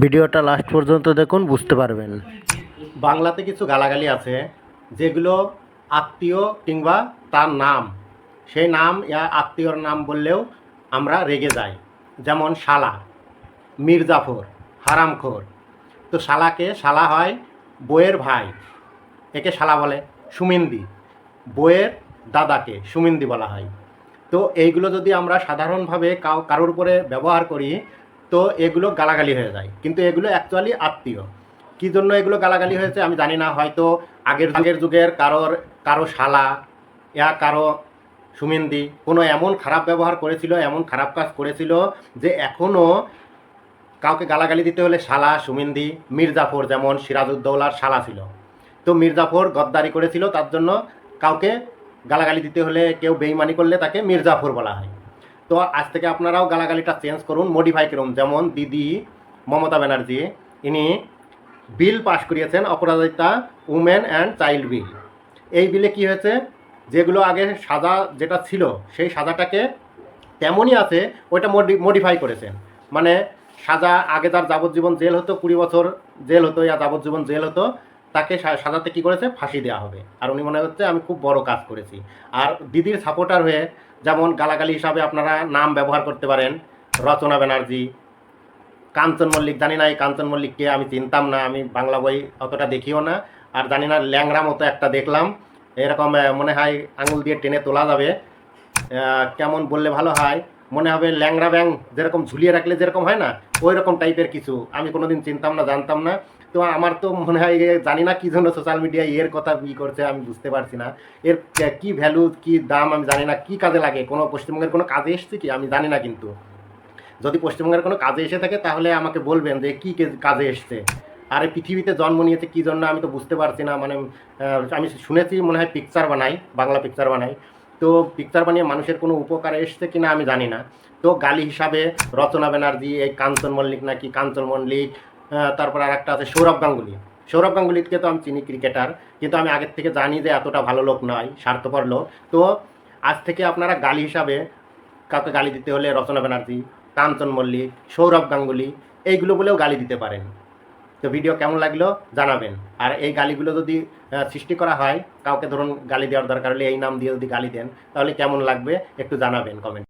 ভিডিওটা লাস্ট পর্যন্ত দেখুন, বুঝতে পারবেন। বাংলাতে কিছু গালাগালি আছে যেগুলো আত্মীয় কিংবা তার নাম, সেই নাম ইয়া আত্মীয়র নাম বললেও আমরা রেগে যাই। যেমন শালা, মির্জাফর, হারামখোর। তো শালাকে শালা হয় বইয়ের ভাই, একে শালা বলে। সুমিন্দি, বইয়ের দাদাকে সুমিন্দি বলা হয়। তো এইগুলো যদি আমরা সাধারণভাবে কারোর উপরে ব্যবহার করি তো এগুলো গালাগালি হয়ে যায়, কিন্তু এগুলো অ্যাকচুয়ালি আত্মীয়। কী জন্য এগুলো গালাগালি হয়েছে আমি জানি না, হয়তো আগের যুগের কারো শালা ইয়া কারো সুমিন্দি কোনো এমন খারাপ ব্যবহার করেছিল, এমন খারাপ কাজ করেছিল যে এখনও কাউকে গালাগালি দিতে হলে শালা, সুমিন্দি। মির্জাফর যেমন সিরাজউদ্দৌলার শালা ছিল, তো মির্জাফর গদ্দারি করেছিল, তার জন্য কাউকে গালাগালি দিতে হলে, কেউ বেইমানি করলে তাকে মির্জাফর বলা হয়। তো আজ থেকে আপনারাও গালাগালিটা চেঞ্জ করুন, মডিফাই করুন। যেমন দিদি মমতা ব্যানার্জি, ইনি বিল পাশ করিয়েছেন, অপরাজিতা উমেন অ্যান্ড চাইল্ড বিল। এই বিলে কি হয়েছে, যেগুলো আগে সাজা যেটা ছিল সেই সাজাটাকে তেমনই আছে, ওইটা মডিফাই করেছেন। মানে সাজা আগে যার যাবজ্জীবন জেল হতো, 20 বছর জেল হতো, ইয়া যাবজ্জীবন জেল হতো, তাকে সাজাতে কী করেছে, ফাঁসি দেওয়া হবে। আর উনি মনে হচ্ছে আমি খুব বড় কাজ করেছি। আর দিদির সাপোর্টার হয়ে যেমন গালাগালি হিসাবে আপনারা নাম ব্যবহার করতে পারেন, রচনা ব্যানার্জি, কাঞ্চন মল্লিক। জানি না এই কাঞ্চন মল্লিককে, আমি চিনতাম না, আমি বাংলা বই অতটা দেখিও না। আর জানি না, ল্যাংরা মতো একটা দেখলাম, এরকম মনে হয় আঙুল দিয়ে টেনে তোলা যাবে। কেমন বললে ভালো হয়, মনে হবে ল্যাংরা ব্যাং যেরকম ঝুলিয়ে রাখলে যেরকম হয় না, ওই রকম টাইপের কিছু। আমি কোনোদিন চিনতাম না, জানতাম না। তো আমার তো মনে হয় জানি না কী জন্য সোশ্যাল মিডিয়ায় এর কথা ই করছে, আমি বুঝতে পারছি না। এর কী ভ্যালু, কী দাম আমি জানি না, কী কাজে লাগে, কোনো পশ্চিমবঙ্গের কোনো কাজে এসছে কি আমি জানি না। কিন্তু যদি পশ্চিমবঙ্গের কোনো কাজে এসে থাকে তাহলে আমাকে বলবেন যে কী কাজে এসছে। আর এই পৃথিবীতে জন্ম নিয়েছে কী জন্য আমি তো বুঝতে পারছি না। মানে আমি শুনেছি মনে হয় পিকচার বানাই, বাংলা পিকচার বানাই। তো পিকচার বানিয়ে মানুষের কোনো উপকারে এসছে কিনা আমি জানি না। তো গালি হিসাবে রচনা ব্যানার্জি, এই কাঞ্চন মল্লিক নাকি কাঞ্চন মল্লিক, তারপর আর একটা আছে সৌরভ গাঙ্গুলি। সৌরভ গাঙ্গুলিকে তো আমি চিনি, ক্রিকেটার, কিন্তু আমি আগের থেকে জানি যে এতটা ভালো লোক নয়, স্বার্থপর লোক। তো আজ থেকে আপনারা গালি হিসাবে কাউকে গালি দিতে হলে রচনা ব্যানার্জি, কাঞ্চন মল্লিক, সৌরভ গাঙ্গুলি এইগুলো বলেও গালি দিতে পারেন। তো ভিডিও কেমন লাগলো জানাবেন। আর এই গালিগুলো যদি সৃষ্টি করা হয়, কাউকে ধরুন গালি দেওয়ার দরকার হলে এই নাম দিয়ে যদি গালি দেন, তাহলে কেমন লাগবে একটু জানাবেন কমেন্ট।